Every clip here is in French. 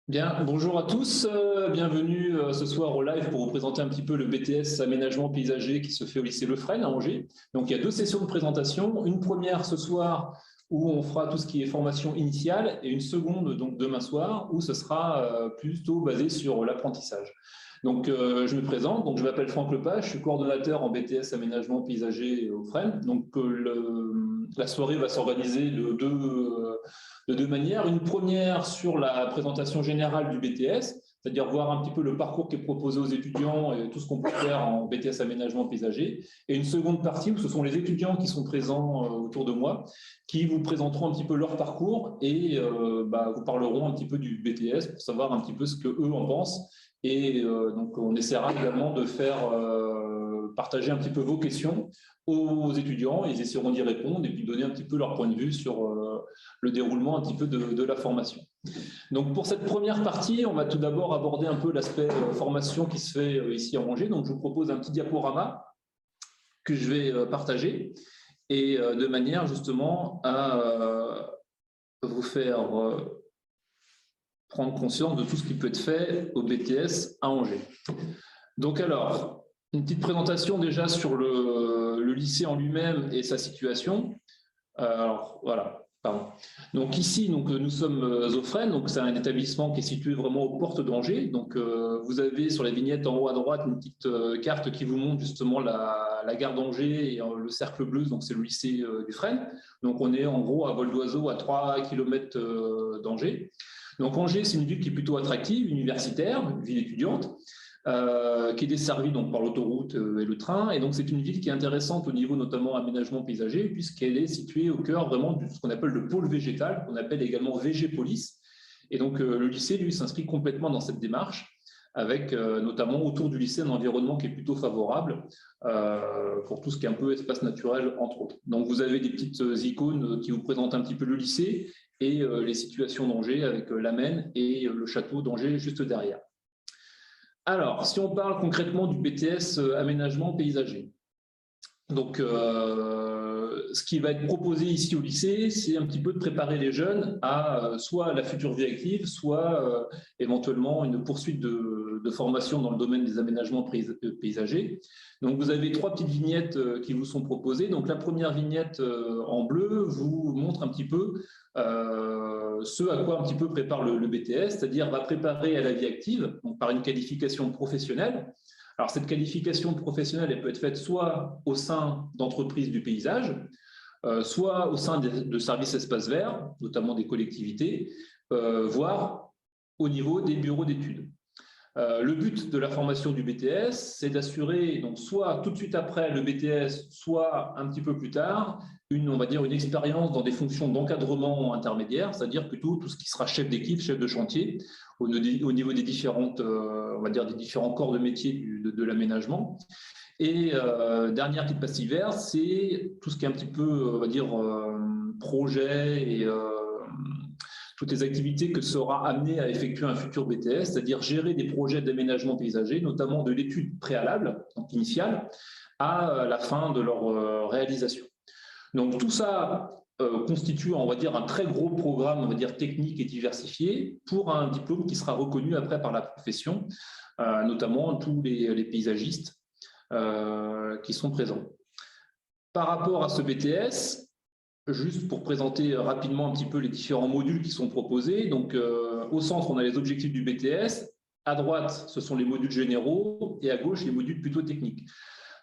Bien, bonjour à tous, bienvenue ce soir au live pour vous présenter un petit peu le BTS Aménagement paysager qui se fait au lycée Lefresne à Angers. Donc il y a deux sessions de présentation, une première ce soir où on fera tout ce qui est formation initiale et une seconde donc demain soir où ce sera plutôt basé sur l'apprentissage. Donc je me présente, donc je m'appelle Franck Lepage, je suis coordonnateur en BTS Aménagement paysager au Fresne. Donc la soirée va s'organiser de deux manières. Une première sur la présentation générale du BTS, c'est-à-dire voir un petit peu le parcours qui est proposé aux étudiants et tout ce qu'on peut faire en BTS aménagement paysager. Et une seconde partie où ce sont les étudiants qui sont présents autour de moi, qui vous présenteront un petit peu leur parcours et vous parleront un petit peu du BTS pour savoir un petit peu ce qu'eux en pensent. Et donc, on essaiera également de faire partager un petit peu vos questions aux étudiants. Ils essaieront d'y répondre et puis donner un petit peu leur point de vue sur le déroulement un petit peu de la formation. Donc pour cette première partie, on va tout d'abord aborder un peu l'aspect formation qui se fait ici à Angers. Donc je vous propose un petit diaporama que je vais partager et de manière justement à vous faire prendre conscience de tout ce qui peut être fait au BTS à Angers. Donc alors, une petite présentation déjà sur le lycée en lui-même et sa situation. Alors voilà. Pardon. Donc ici, nous sommes au Fresne, donc c'est un établissement qui est situé vraiment aux portes d'Angers. Donc vous avez sur la vignette en haut à droite une petite carte qui vous montre justement la gare d'Angers et le cercle bleu, donc c'est le lycée du Fresne. Donc on est en gros à vol d'oiseau à 3 km d'Angers. Donc Angers, c'est une ville qui est plutôt attractive, universitaire, une ville étudiante qui est desservie donc, par l'autoroute et le train. Et donc, c'est une ville qui est intéressante au niveau notamment aménagement paysager, puisqu'elle est située au cœur vraiment de ce qu'on appelle le pôle végétal, qu'on appelle également Végépolis. Et donc, le lycée, lui, s'inscrit complètement dans cette démarche, avec notamment autour du lycée un environnement qui est plutôt favorable pour tout ce qui est un peu espace naturel, entre autres. Donc, vous avez des petites icônes qui vous présentent un petit peu le lycée et les situations d'Angers avec la Maine et le château d'Angers juste derrière. Alors, si on parle concrètement du BTS aménagement paysager, donc ce qui va être proposé ici au lycée, c'est un petit peu de préparer les jeunes à soit la future vie active, soit éventuellement une poursuite de formation dans le domaine des aménagements paysagers. Donc vous avez trois petites vignettes qui vous sont proposées. Donc la première vignette en bleu vous montre un petit peu ce à quoi un petit peu prépare le BTS, c'est-à-dire va préparer à la vie active donc par une qualification professionnelle. Alors, cette qualification professionnelle, elle peut être faite soit au sein d'entreprises du paysage, soit au sein de services espaces verts, notamment des collectivités, voire au niveau des bureaux d'études. Le but de la formation du BTS, c'est d'assurer, donc soit tout de suite après le BTS, soit un petit peu plus tard, on va dire une expérience dans des fonctions d'encadrement intermédiaire, c'est-à-dire plutôt tout ce qui sera chef d'équipe, chef de chantier, au niveau des différentes, on va dire des différents corps de métier de l'aménagement. Et dernière petite passe hiver, c'est tout ce qui est un petit peu, on va dire, projet et toutes les activités que sera amené à effectuer un futur BTS, c'est-à-dire gérer des projets d'aménagement paysager, notamment de l'étude préalable, donc initiale, à la fin de leur réalisation. Donc tout ça constitue, on va dire, un très gros programme, on va dire, technique et diversifié pour un diplôme qui sera reconnu après par la profession, notamment tous les paysagistes qui sont présents. Par rapport à ce BTS, juste pour présenter rapidement un petit peu les différents modules qui sont proposés. Donc, au centre, on a les objectifs du BTS. À droite, ce sont les modules généraux et à gauche, les modules plutôt techniques.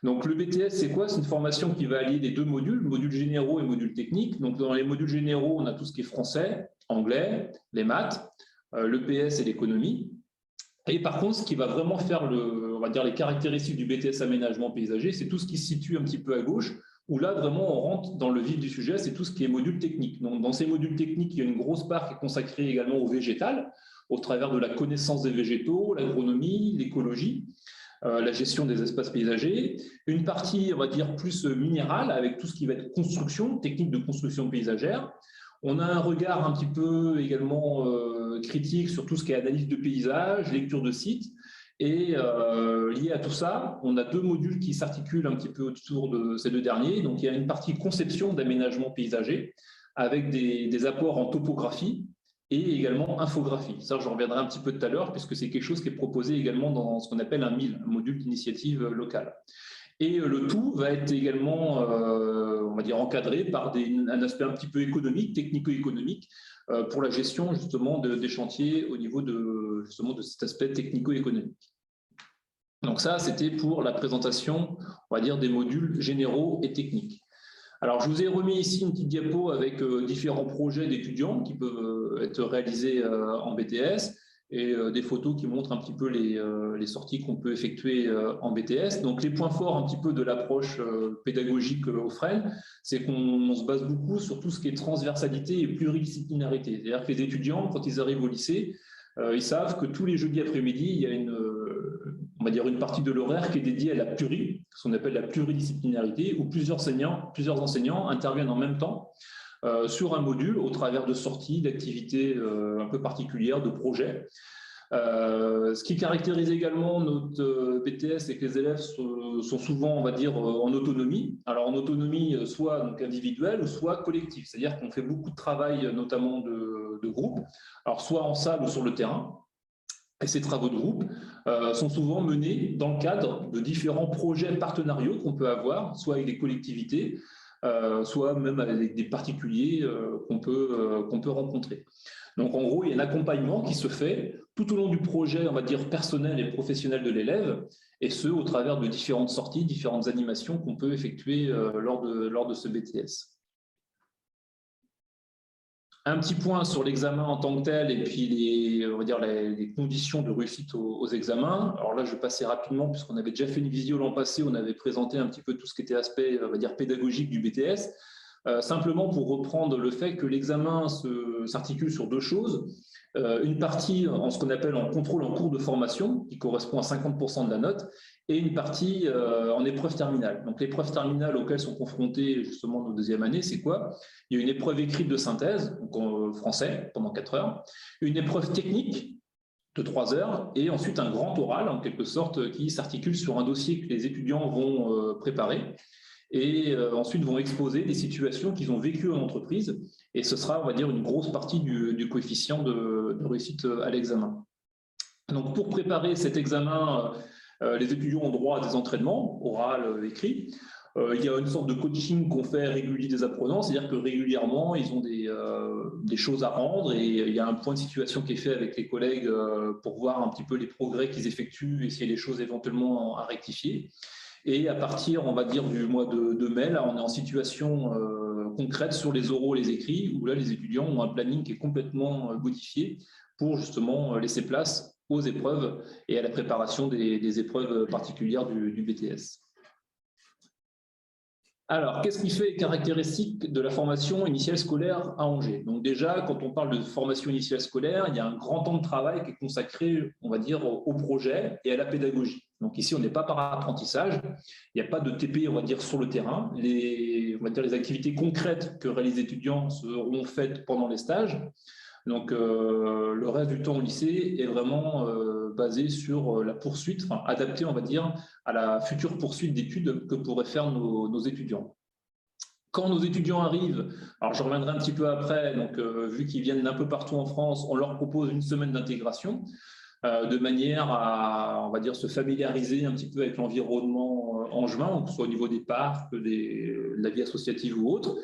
Donc, le BTS, c'est quoi? C'est une formation qui va allier les deux modules généraux et modules techniques. Donc, dans les modules généraux, on a tout ce qui est français, anglais, les maths, l'EPS et l'économie. Et par contre, ce qui va vraiment faire on va dire les caractéristiques du BTS aménagement paysager, c'est tout ce qui se situe un petit peu à gauche, où là, vraiment, on rentre dans le vif du sujet, c'est tout ce qui est module technique. Donc, dans ces modules techniques, il y a une grosse part qui est consacrée également au végétal, au travers de la connaissance des végétaux, l'agronomie, l'écologie, la gestion des espaces paysagers. Une partie, on va dire, plus minérale, avec tout ce qui va être construction, technique de construction paysagère. On a un regard un petit peu également critique sur tout ce qui est analyse de paysage, lecture de sites. Et lié à tout ça, on a deux modules qui s'articulent un petit peu autour de ces deux derniers. Donc, il y a une partie conception d'aménagement paysager avec des apports en topographie et également infographie. Ça, j'en reviendrai un petit peu tout à l'heure, puisque c'est quelque chose qui est proposé également dans ce qu'on appelle un MIL, un module d'initiative locale. Et le tout va être également, on va dire, encadré par un aspect un petit peu économique, technico-économique, pour la gestion justement des chantiers au niveau justement de cet aspect technico-économique. Donc ça, c'était pour la présentation, on va dire, des modules généraux et techniques. Alors, je vous ai remis ici une petite diapo avec différents projets d'étudiants qui peuvent être réalisés en BTS et des photos qui montrent un petit peu les sorties qu'on peut effectuer en BTS. Donc, les points forts un petit peu de l'approche pédagogique au FREN, c'est qu'on se base beaucoup sur tout ce qui est transversalité et pluridisciplinarité. C'est-à-dire que les étudiants, quand ils arrivent au lycée, ils savent que tous les jeudis après-midi, il y a on va dire une partie de l'horaire qui est dédiée à la ce qu'on appelle la pluridisciplinarité, où plusieurs enseignants interviennent en même temps sur un module au travers de sorties, d'activités un peu particulières, de projets. Ce qui caractérise également notre BTS, c'est que les élèves sont souvent, on va dire, en autonomie. Alors en autonomie, soit donc individuelle, ou soit collective. C'est-à-dire qu'on fait beaucoup de travail, notamment de groupe, alors soit en salle ou sur le terrain. Et ces travaux de groupe sont souvent menés dans le cadre de différents projets partenariaux qu'on peut avoir, soit avec des collectivités, soit même avec des particuliers qu'on peut rencontrer. Donc, en gros, il y a un accompagnement qui se fait tout au long du projet, on va dire, personnel et professionnel de l'élève, et ce, au travers de différentes sorties, différentes animations qu'on peut effectuer lors de ce BTS. Un petit point sur l'examen en tant que tel et puis on va dire les conditions de réussite aux examens. Alors là, je vais passer rapidement puisqu'on avait déjà fait une visio l'an passé, on avait présenté un petit peu tout ce qui était aspect, on va dire, pédagogique du BTS. Simplement pour reprendre le fait que l'examen s'articule sur deux choses. Une partie en ce qu'on appelle en contrôle en cours de formation, qui correspond à 50% de la note, et une partie en épreuve terminale. Donc l'épreuve terminale auxquelles sont confrontés justement nos deuxièmes années, c'est quoi? Il y a une épreuve écrite de synthèse, donc en français, pendant 4 heures, une épreuve technique de 3 heures, et ensuite un grand oral, en quelque sorte, qui s'articule sur un dossier que les étudiants vont préparer, et ensuite vont exposer des situations qu'ils ont vécues en entreprise, et ce sera, on va dire, une grosse partie du coefficient de réussite à l'examen. Donc, pour préparer cet examen, les étudiants ont droit à des entraînements, oral, écrit. Il y a une sorte de coaching qu'on fait régulier des apprenants, c'est-à-dire que régulièrement, ils ont des choses à rendre et il y a un point de situation qui est fait avec les collègues pour voir un petit peu les progrès qu'ils effectuent et s'il y a des choses éventuellement à rectifier. Et à partir, on va dire, du mois de mai, là, on est en situation concrète sur les oraux, les écrits, où là, les étudiants ont un planning qui est complètement modifié pour justement laisser place aux épreuves et à la préparation des épreuves particulières du BTS. Alors, qu'est-ce qui fait caractéristique de la formation initiale scolaire à Angers? Donc déjà, quand on parle de formation initiale scolaire, il y a un grand temps de travail qui est consacré, on va dire, au projet et à la pédagogie. Donc ici, on n'est pas par apprentissage, il n'y a pas de TP, on va dire, sur le terrain. On va dire, les activités concrètes que réalisent les étudiants seront faites pendant les stages. Donc, le reste du temps au lycée est vraiment basé sur la poursuite, enfin, adapté, on va dire, à la future poursuite d'études que pourraient faire nos étudiants. Quand nos étudiants arrivent, alors je reviendrai un petit peu après, donc vu qu'ils viennent d'un peu partout en France, on leur propose une semaine d'intégration de manière à, on va dire, se familiariser un petit peu avec l'environnement angevin, que ce soit au niveau des parcs, de la vie associative ou autre.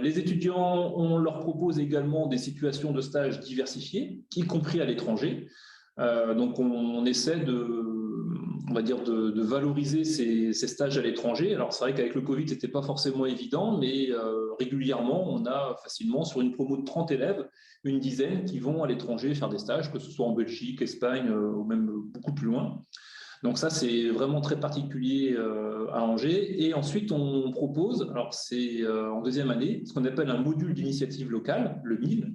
Les étudiants, on leur propose également des situations de stage diversifiées, y compris à l'étranger. Donc, on essaie on va dire de valoriser ces stages à l'étranger. Alors, c'est vrai qu'avec le Covid, ce n'était pas forcément évident, mais régulièrement, on a facilement, sur une promo de 30 élèves, une dizaine qui vont à l'étranger faire des stages, que ce soit en Belgique, Espagne ou même beaucoup plus loin. Donc ça, c'est vraiment très particulier à Angers. Et ensuite, on propose, alors c'est en deuxième année, ce qu'on appelle un module d'initiative locale, le MIL,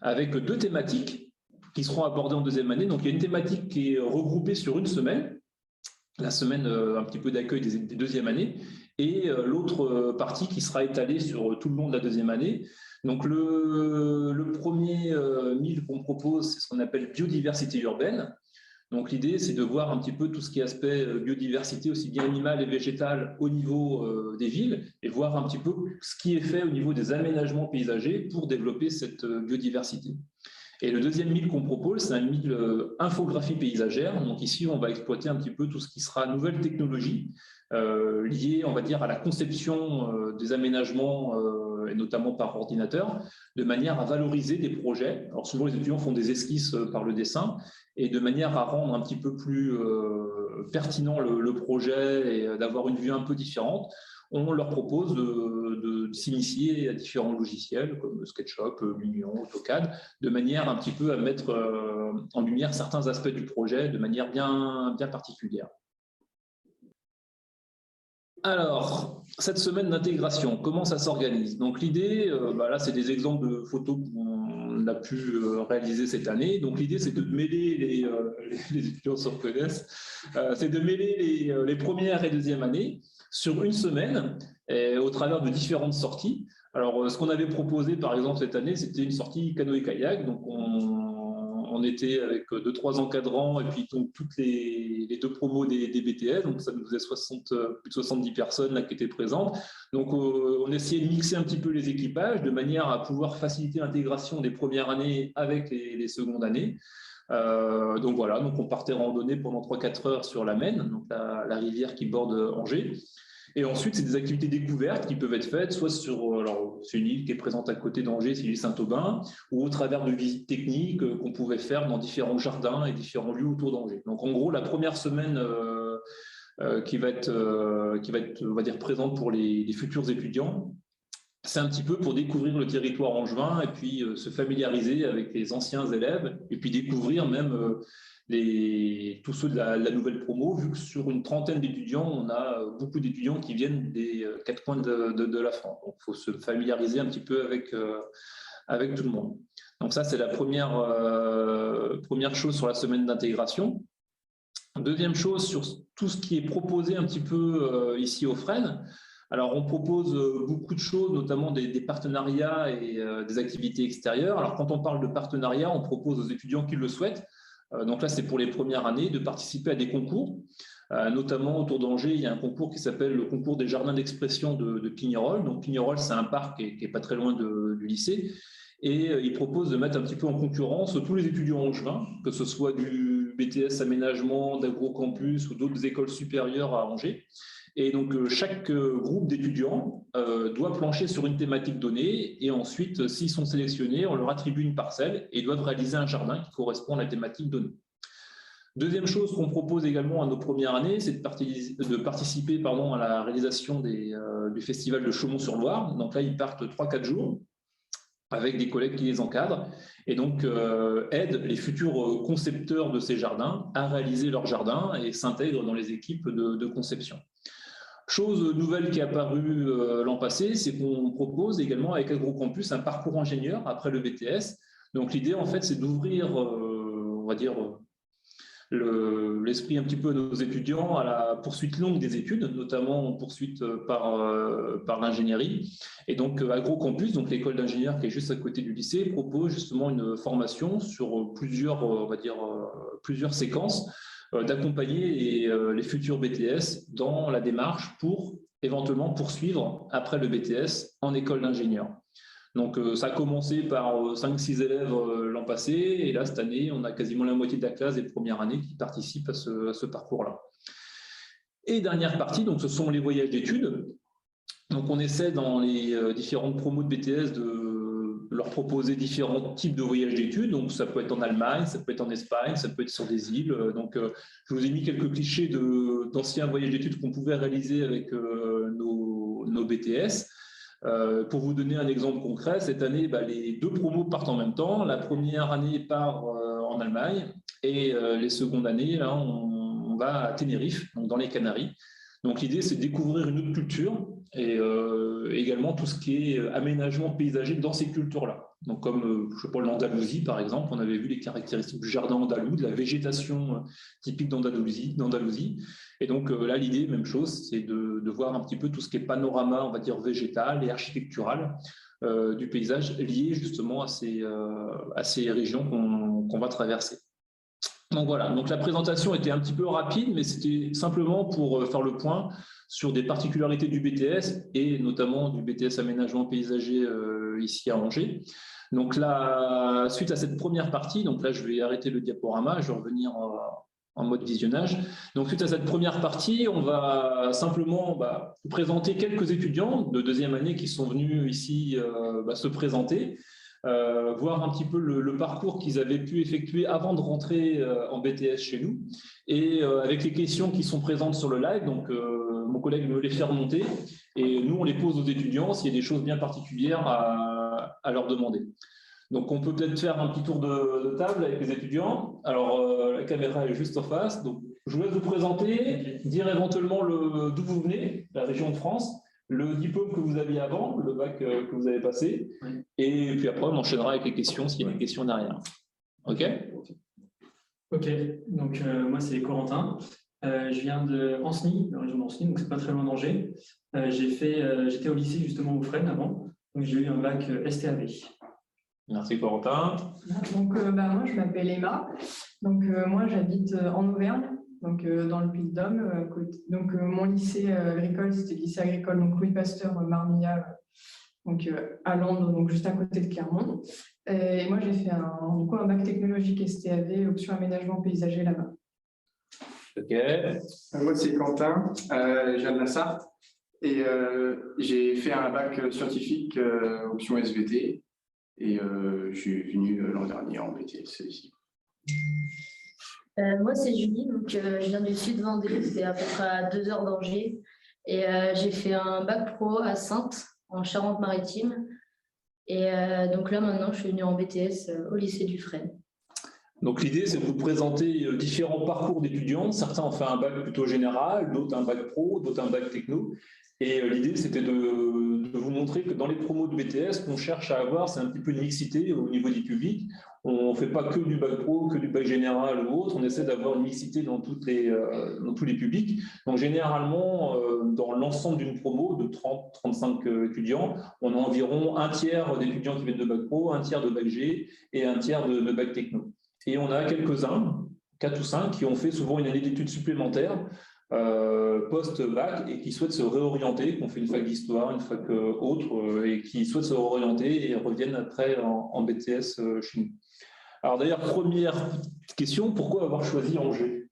avec 2 thématiques qui seront abordées en deuxième année. Donc il y a une thématique qui est regroupée sur une semaine, la semaine un petit peu d'accueil des deuxièmes années, et l'autre partie qui sera étalée sur tout le long de la deuxième année. Donc le premier MIL qu'on propose, c'est ce qu'on appelle biodiversité urbaine. Donc l'idée, c'est de voir un petit peu tout ce qui est aspect biodiversité, aussi bien animale et végétale au niveau des villes, et voir un petit peu ce qui est fait au niveau des aménagements paysagers pour développer cette biodiversité. Et le deuxième mille qu'on propose, c'est un mille infographie paysagère. Donc ici, on va exploiter un petit peu tout ce qui sera nouvelle technologie liée, on va dire, à la conception des aménagements, et notamment par ordinateur, de manière à valoriser des projets. Alors souvent, les étudiants font des esquisses par le dessin, et de manière à rendre un petit peu plus pertinent le projet et d'avoir une vue un peu différente, on leur propose de s'initier à différents logiciels comme SketchUp, Lumion, AutoCAD, de manière un petit peu à mettre en lumière certains aspects du projet de manière bien particulière. Alors, cette semaine d'intégration, comment ça s'organise? Donc l'idée, là c'est des exemples de photos qu'on a pu réaliser cette année. Donc l'idée c'est de mêler les étudiants se reconnaissent, c'est de mêler les premières et deuxième années sur une semaine au travers de différentes sorties. Alors ce qu'on avait proposé par exemple cette année, c'était une sortie canoë-kayak. Donc on était avec 2-3 encadrants et puis donc toutes les deux promos des BTS, donc ça nous faisait plus de 70 personnes là, qui étaient présentes. Donc on essayait de mixer un petit peu les équipages de manière à pouvoir faciliter l'intégration des premières années avec les secondes années. Donc voilà, donc on partait randonner pendant 3-4 heures sur la Maine, donc la rivière qui borde Angers. Et ensuite, c'est des activités découvertes qui peuvent être faites soit c'est une île qui est présente à côté d'Angers, c'est l'île Saint-Aubin, ou au travers de visites techniques qu'on pouvait faire dans différents jardins et différents lieux autour d'Angers. Donc en gros, la première semaine qui va être, on va dire, présente pour les futurs étudiants, c'est un petit peu pour découvrir le territoire angevin et puis se familiariser avec les anciens élèves et puis découvrir même tous ceux de la nouvelle promo, vu que sur une trentaine d'étudiants, on a beaucoup d'étudiants qui viennent des quatre coins de la France. Donc, il faut se familiariser un petit peu avec tout le monde. Donc ça, c'est la première chose sur la semaine d'intégration. Deuxième chose, sur tout ce qui est proposé un petit peu ici au Fresnes. Alors, on propose beaucoup de choses, notamment des partenariats et des activités extérieures. Alors, quand on parle de partenariat, on propose aux étudiants qui le souhaitent, donc là, c'est pour les premières années, de participer à des concours. Notamment autour d'Angers, il y a un concours qui s'appelle le concours des jardins d'expression de Pignerol. Donc, Pignerol, c'est un parc qui n'est pas très loin du lycée. Et il propose de mettre un petit peu en concurrence tous les étudiants angevins, que ce soit du BTS aménagement, d'agrocampus ou d'autres écoles supérieures à Angers. Et donc, chaque groupe d'étudiants doit plancher sur une thématique donnée et ensuite, s'ils sont sélectionnés, on leur attribue une parcelle et doivent réaliser un jardin qui correspond à la thématique donnée. Deuxième chose qu'on propose également à nos premières années, c'est de participer à la réalisation du festival de Chaumont-sur-Loire. Donc là, ils partent 3-4 jours avec des collègues qui les encadrent et donc aident les futurs concepteurs de ces jardins à réaliser leurs jardins et s'intègrent dans les équipes de conception. Chose nouvelle qui est apparue l'an passé, c'est qu'on propose également avec AgroCampus un parcours ingénieur après le BTS. Donc l'idée, en fait, c'est d'ouvrir, on va dire, l'esprit un petit peu à nos étudiants à la poursuite longue des études, notamment en poursuite par l'ingénierie. Et donc AgroCampus, donc l'école d'ingénieurs qui est juste à côté du lycée, propose justement une formation sur plusieurs, on va dire, plusieurs séquences d'accompagner les futurs BTS dans la démarche pour éventuellement poursuivre après le BTS en école d'ingénieur. Donc ça a commencé par 5-6 élèves l'an passé et là cette année on a quasiment la moitié de la classe des premières années qui participent à ce parcours-là. Et dernière partie, donc ce sont les voyages d'études. Donc on essaie dans les différentes promos de BTS de leur proposer différents types de voyages d'études. Donc ça peut être en Allemagne, ça peut être en Espagne, ça peut être sur des îles. Donc je vous ai mis quelques clichés d'anciens voyages d'études qu'on pouvait réaliser avec nos BTS. Pour vous donner un exemple concret, cette année, les deux promos partent en même temps. La première année part en Allemagne et les secondes années, là, on va à Tenerife, donc dans les Canaries. Donc l'idée, c'est de découvrir une autre culture et également tout ce qui est aménagement paysager dans ces cultures-là. Donc comme, je sais pas, l'Andalousie, par exemple, on avait vu les caractéristiques du jardin andalou, de la végétation typique d'Andalousie. Et donc là, l'idée, même chose, c'est de voir un petit peu tout ce qui est panorama, on va dire, végétal et architectural du paysage lié justement à ces régions qu'on va traverser. Donc voilà, donc la présentation était un petit peu rapide, mais c'était simplement pour faire le point sur des particularités du BTS et notamment du BTS aménagement paysager ici à Angers. Donc là, suite à cette première partie, donc là je vais arrêter le diaporama, je vais revenir en mode visionnage. Donc suite à cette première partie, on va simplement présenter quelques étudiants de deuxième année qui sont venus ici se présenter. Voir un petit peu le parcours qu'ils avaient pu effectuer avant de rentrer en BTS chez nous. Et avec les questions qui sont présentes sur le live, donc mon collègue me les fait remonter et nous, on les pose aux étudiants s'il y a des choses bien particulières à leur demander. Donc, on peut peut-être faire un petit tour de table avec les étudiants. Alors, la caméra est juste en face. Donc, je vous laisse vous présenter, dire éventuellement d'où vous venez, la région de France, le diplôme que vous aviez avant, le bac que vous avez passé, oui. Et puis après, on enchaînera avec les questions s'il y a des questions derrière. OK? OK, donc moi, c'est Corentin. Je viens de Ancenis, la région d'Ancenis, donc c'est pas très loin d'Angers. J'étais au lycée justement au Fresnes avant, donc j'ai eu un bac STAV. Merci Corentin. Donc, moi, je m'appelle Emma. Donc, moi, j'habite en Auvergne, donc dans le Puy-de-Dôme. Donc, mon lycée agricole, c'était le lycée agricole, donc Louis Pasteur, Marmilla, donc à Londres, donc juste à côté de Clermont. Et moi, j'ai fait un bac technologique STAV, option aménagement paysager là-bas. OK. Moi, c'est Quentin, je viens de la Sarthe. Et j'ai fait un bac scientifique, option SVT. Et je suis venu l'an dernier en BTS ici. Moi, c'est Julie, donc je viens du sud Vendée, c'est à peu près à 2 heures d'Angers. Et j'ai fait un bac pro à Saintes, en Charente-Maritime. Et donc là, maintenant, je suis venue en BTS au lycée du Fresnes. Donc l'idée, c'est de vous présenter différents parcours d'étudiants. Certains ont fait un bac plutôt général, d'autres un bac pro, d'autres un bac techno. Et l'idée, c'était de vous montrer que dans les promos de BTS, qu'on cherche à avoir, c'est un petit peu une mixité au niveau du public. On ne fait pas que du bac pro, que du bac général ou autre. On essaie d'avoir une mixité dans tous les publics. Donc généralement, dans l'ensemble d'une promo de 30-35 étudiants, on a environ un tiers d'étudiants qui viennent de bac pro, un tiers de bac G et un tiers de bac techno. Et on a quelques-uns, 4 ou 5, qui ont fait souvent une année d'études supplémentaires post-bac et qui souhaitent se réorienter, qui ont fait une fac d'histoire, une fac autre, et qui souhaitent se réorienter et reviennent après en BTS chez nous. Alors d'ailleurs, première question, pourquoi avoir choisi Angers?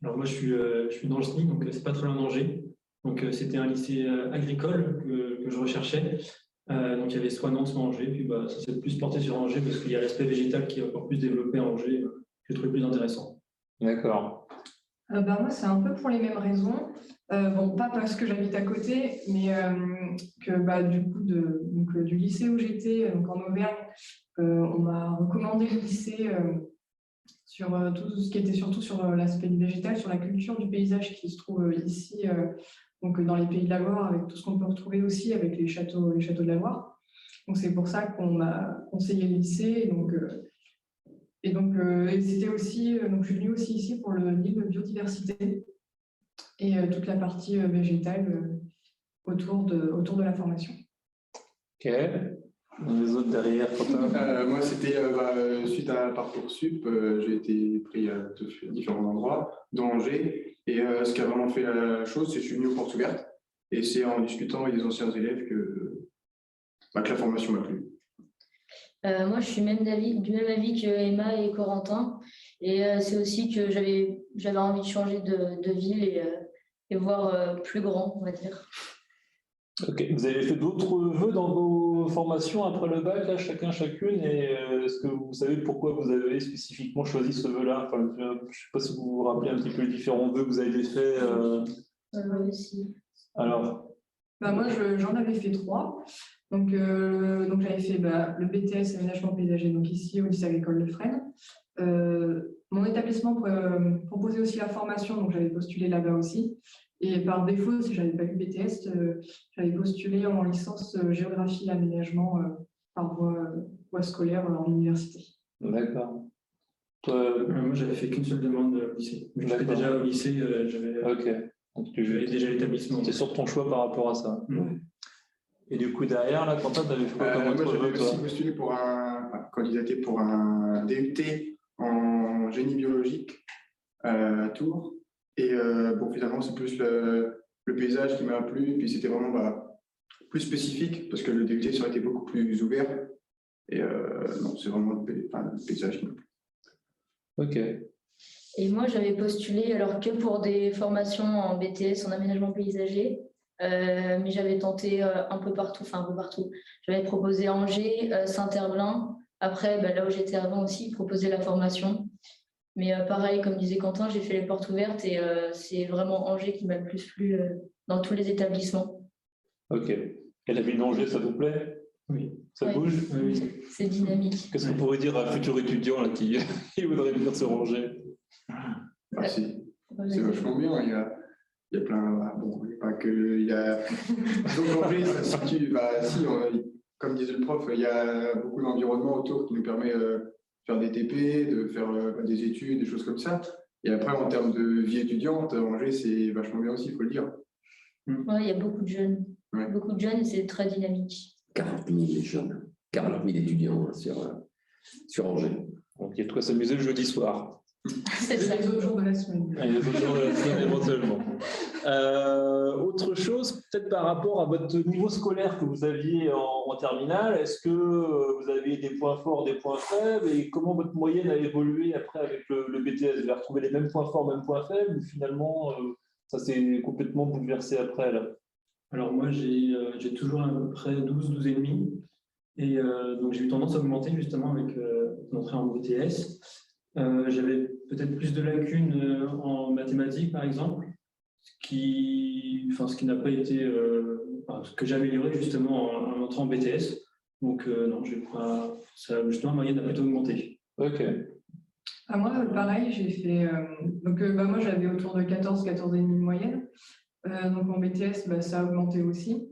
Alors moi, je suis dans le SNI, donc c'est pas très loin d'Angers. Donc c'était un lycée agricole que je recherchais. Donc il y avait soit Nantes, soit Angers. Puis ça s'est plus porté sur Angers parce qu'il y a l'aspect végétal qui est encore plus développé à Angers, que je trouve plus intéressant. D'accord. Moi, c'est un peu pour les mêmes raisons. Pas parce que j'habite à côté, mais que du coup, du lycée où j'étais, donc en Auvergne, on m'a recommandé le lycée sur tout ce qui était surtout sur l'aspect du végétal, sur la culture du paysage qui se trouve ici, donc dans les Pays de la Loire, avec tout ce qu'on peut retrouver aussi avec les châteaux de la Loire. Donc c'est pour ça qu'on m'a conseillé le lycée. Et c'était aussi, donc je suis venue aussi ici pour le livre de biodiversité et toute la partie végétale autour de la formation. OK. Les autres derrière, moi, c'était suite à Parcoursup, j'ai été pris à différents endroits, dont Angers. Et ce qui a vraiment fait la chose, c'est que je suis venu aux portes ouvertes. Et c'est en discutant avec des anciens élèves que la formation m'a plu. Moi, je suis du même avis que Emma et Corentin. Et c'est aussi que j'avais envie de changer de ville et voir plus grand, on va dire. OK. Vous avez fait d'autres vœux dans vos formations après le bac, là, chacune, et est-ce que vous savez pourquoi vous avez spécifiquement choisi ce vœu-là? Je ne sais pas si vous vous rappelez un petit peu les différents vœux que vous avez faits. Si. Alors moi, j'en avais fait 3. Donc j'avais fait le BTS aménagement paysager, donc ici au lycée agricole de Fresnes. Mon établissement proposait aussi la formation, donc j'avais postulé là-bas aussi. Et par défaut, si je n'avais pas eu BTS, j'avais postulé en licence géographie et aménagement par voie scolaire en université. D'accord. Moi, j'avais fait qu'une seule demande au lycée. J'étais déjà au lycée, j'avais déjà l'établissement. C'était sur ton choix par rapport à ça. Et du coup, derrière, là, Quentin, tu avais fait quoi comme autre vœu, moi, j'avais aussi postulé candidaté pour un DUT en en génie biologique à Tours. Et bon, finalement, c'est plus le paysage qui m'a plu. Et puis c'était vraiment plus spécifique parce que le DUT ça aurait été beaucoup plus ouvert. Et non, c'est vraiment le paysage qui m'a plu. Ok. Et moi, j'avais postulé alors que pour des formations en BTS en aménagement paysager, mais j'avais tenté un peu partout. J'avais proposé Angers, Saint-Herblain. Après, là où j'étais avant aussi, proposer la formation. Mais pareil, comme disait Quentin, j'ai fait les portes ouvertes et c'est vraiment Angers qui m'a le plus plu dans tous les établissements. Ok. Et la ville d'Angers, ça vous plaît? Oui. Ça Ouais. bouge? Oui. C'est dynamique. Qu'est-ce qu'on pourrait dire à un futur étudiant là, qui voudrait venir se ranger? C'est vachement bien. Il y a plein. Bon, pas que. Il y a. Donc, Angers, ça se situe. Comme disait le prof, il y a beaucoup d'environnements autour qui nous permet de faire des TP, de faire des études, des choses comme ça. Et après, en termes de vie étudiante, Angers, c'est vachement bien aussi, il faut le dire. Ouais, il y a beaucoup de jeunes. Ouais. Beaucoup de jeunes et c'est très dynamique. 40 000 jeunes, 40 000 étudiants sur Angers. Donc il y a de quoi s'amuser le jeudi soir. C'est ça. Les autres jours de la semaine. Et les autres jours de la semaine, éventuellement. Autre chose, peut-être par rapport à votre niveau scolaire que vous aviez en terminale, est-ce que vous avez des points forts, des points faibles, et comment votre moyenne a évolué après avec le BTS? Vous avez retrouvé les mêmes points forts, mêmes points faibles, ou finalement ça s'est complètement bouleversé après là? Alors moi, j'ai toujours à peu près 12,5. Et donc j'ai eu tendance à augmenter justement avec l'entrée en BTS. J'avais peut-être plus de lacunes en mathématiques, par exemple, ce qui n'a pas été ce que j'ai amélioré justement en entrant en BTS. Donc non, justement, ma moyenne a plutôt augmenté. Ok. Moi, pareil, j'ai fait. Moi, j'avais autour de 14,5 de moyenne. Donc en BTS, ça a augmenté aussi.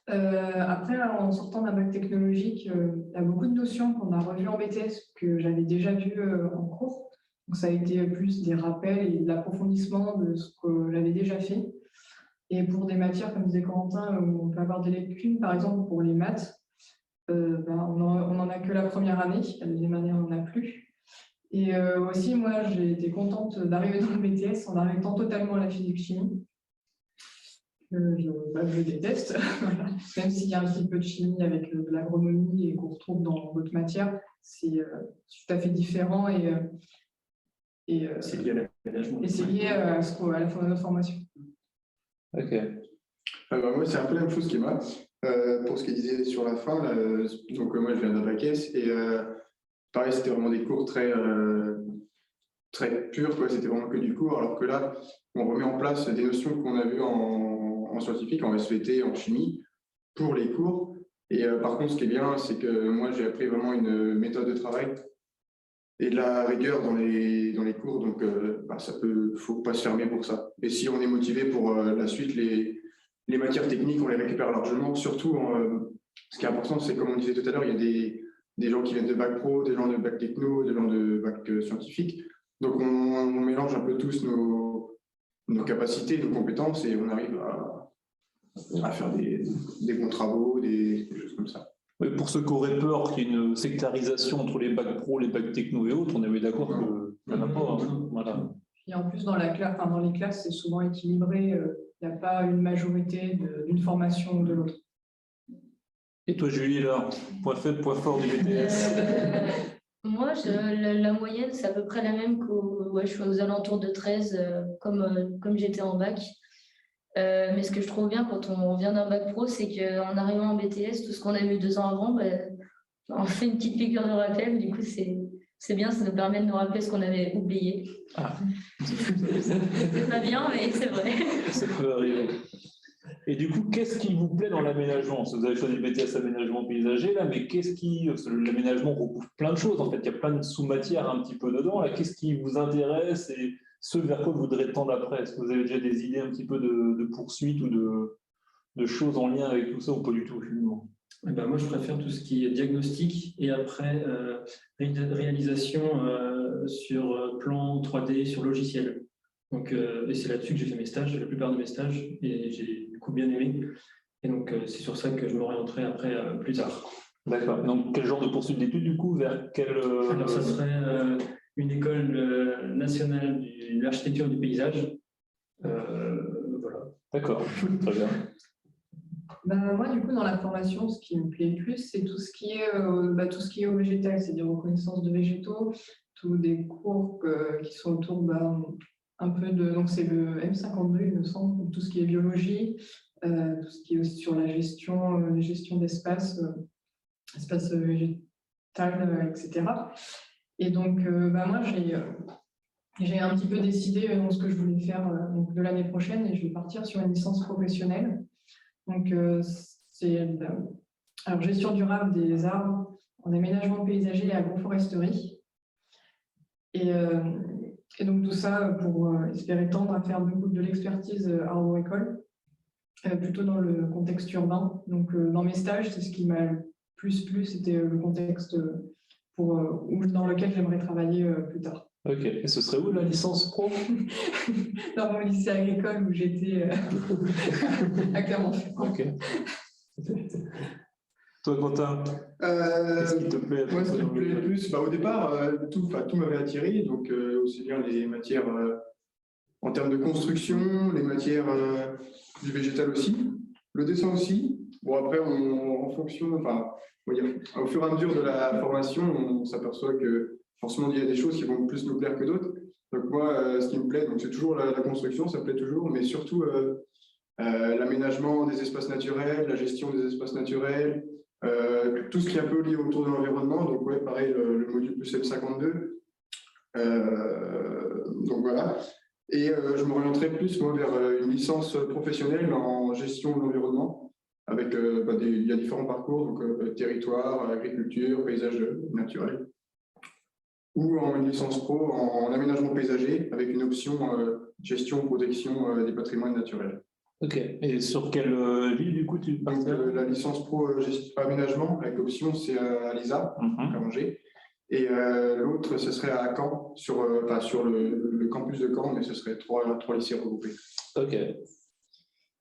Après, en sortant d'un bac technologique, il y a beaucoup de notions qu'on a revues en BTS que j'avais déjà vues en cours. Donc ça a été plus des rappels et de l'approfondissement de ce que j'avais déjà fait. Et pour des matières, comme disait Corentin, où on peut avoir des lacunes, par exemple pour les maths, on n'en a que la première année, la deuxième année, on n'en a plus. Et aussi, moi, j'ai été contente d'arriver dans le BTS en arrêtant totalement la physique-chimie. Je déteste, même s'il y a un petit peu de chimie avec de l'agronomie et qu'on retrouve dans d'autres matières, c'est tout à fait différent et C'est lié à l'aménagement. Et c'est lié à la fin de notre formation. Ok. Moi, c'est un peu la même chose qu'Emma. Pour ce qu'elle disait sur la fin, là, donc moi, je viens d'un bac S et pareil, c'était vraiment des cours très purs, quoi. C'était vraiment que du cours, alors que là, on remet en place des notions qu'on a vues en scientifique, en SVT, en chimie, pour les cours. Et par contre, ce qui est bien, c'est que moi, j'ai appris vraiment une méthode de travail et de la rigueur dans les cours, donc faut pas se fermer pour ça. Et si on est motivé pour la suite, les matières techniques, on les récupère largement. Surtout, ce qui est important, c'est comme on disait tout à l'heure, il y a des gens qui viennent de bac pro, des gens de bac techno, des gens de bac scientifique. Donc on mélange un peu tous nos capacités, nos compétences, et on arrive à faire des bons travaux, des choses comme ça. Oui, pour ceux qui auraient peur qu'il y ait une sectarisation entre les bacs pro, les bacs techno et autres, on est d'accord qu'il n'y en a pas. Hein. Voilà. Et en plus, dans les classes, c'est souvent équilibré. Il n'y a pas une majorité d'une formation ou de l'autre. Et toi, Julie, là, point faible, point fort du BTS? Moi, la moyenne, c'est à peu près la même que je suis aux alentours de 13, comme j'étais en bac. Mais ce que je trouve bien quand on vient d'un bac pro, c'est qu'en arrivant en BTS, tout ce qu'on a vu 2 ans avant, on fait une petite piqûre de rappel. Du coup, c'est bien, ça nous permet de nous rappeler ce qu'on avait oublié. Ah. C'est pas bien, mais c'est vrai. Ça peut arriver. Et du coup, qu'est-ce qui vous plaît dans l'aménagement? Vous avez choisi le BTS aménagement paysager, là, mais l'aménagement recouvre plein de choses. En fait, il y a plein de sous-matières un petit peu dedans. Là, qu'est-ce qui vous intéresse et ce vers quoi vous voudrez tendre après? Est-ce que vous avez déjà des idées un petit peu de poursuite ou de choses en lien avec tout ça ou pas du tout finalement? Moi, je préfère tout ce qui est diagnostic et après réalisation sur plan 3D, sur logiciel. Donc, et c'est là-dessus que j'ai fait mes stages, la plupart de mes stages, et j'ai du coup bien aimé. Et donc, c'est sur ça que je m'orienterai après plus tard. D'accord. Donc, quel genre de poursuite d'études, du coup, vers quel… Alors, ça serait une école nationale de l'architecture du paysage. Voilà. D'accord, très bien. Moi, du coup, dans la formation, ce qui me plaît le plus, c'est tout ce qui est, tout ce qui est au végétal, c'est-à-dire reconnaissance de végétaux, tous des cours qui sont autour un peu de. Donc, c'est le M52, il me semble, tout ce qui est biologie, tout ce qui est aussi sur la gestion d'espace, espace végétal, etc. Et donc, moi, j'ai un petit peu décidé ce que je voulais faire donc, de l'année prochaine et je vais partir sur une licence professionnelle. Donc, c'est alors, gestion durable des arbres en aménagement paysager et agroforesterie. Et donc, tout ça pour espérer tendre à faire de l'expertise arboricole, plutôt dans le contexte urbain. Donc, dans mes stages, c'est ce qui m'a le plus plu, c'était le contexte dans lequel j'aimerais travailler plus tard. Ok, et ce serait où la licence pro? Dans mon lycée agricole où j'étais à Clermont-Ferrand. Ok. Toi, Quentin, qu'est-ce qui te plaît? Moi, ce qui me plaît le plus, au départ, tout m'avait attiré, donc aussi bien les matières en termes de construction, les matières du végétal aussi, le dessin aussi. Bon, après, en fonction, au fur et à mesure de la formation, on s'aperçoit que forcément, il y a des choses qui vont plus nous plaire que d'autres. Donc moi, ce qui me plaît, c'est toujours la construction, ça me plaît toujours, mais surtout l'aménagement des espaces naturels, la gestion des espaces naturels, tout ce qui est un peu lié autour de l'environnement. Donc ouais, pareil, le module plus M52. Donc voilà. Et je m'orienterai plus moi, vers une licence professionnelle en gestion de l'environnement, avec il y a différents parcours, donc territoire, agriculture, paysage naturel, ou en une licence pro en aménagement paysager, avec une option gestion, protection des patrimoines naturels. Ok, et sur quelle ville du coup tu Donc, la licence pro aménagement, avec option, c'est à l'ISA, à Angers. Et l'autre, ce serait à Caen, sur le campus de Caen, mais ce serait trois lycées regroupés. Ok.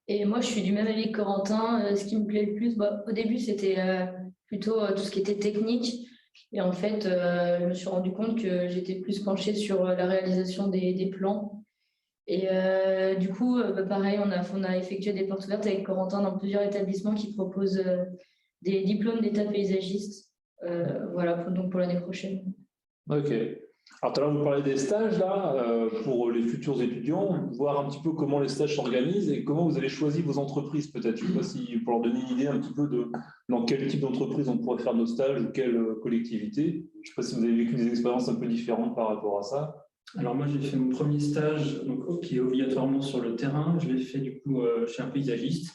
Et moi, je suis du même avis que Corentin. Ce qui me plaît le plus, au début, c'était plutôt tout ce qui était technique. Et en fait, je me suis rendu compte que j'étais plus penchée sur la réalisation des plans. Et du coup, pareil, on a effectué des portes ouvertes avec Corentin dans plusieurs établissements qui proposent des diplômes d'état paysagiste. Voilà, donc pour l'année prochaine. Ok. Alors, tout à l'heure, vous parlez des stages, là, pour les futurs étudiants, voir un petit peu comment les stages s'organisent et comment vous allez choisir vos entreprises, peut-être. Je ne sais pas si, pour leur donner une idée un petit peu de dans quel type d'entreprise on pourrait faire nos stages ou quelle collectivité. Je ne sais pas si vous avez vécu des expériences un peu différentes par rapport à ça. Alors moi, j'ai fait mon premier stage qui est obligatoirement sur le terrain. Je l'ai fait du coup chez un paysagiste,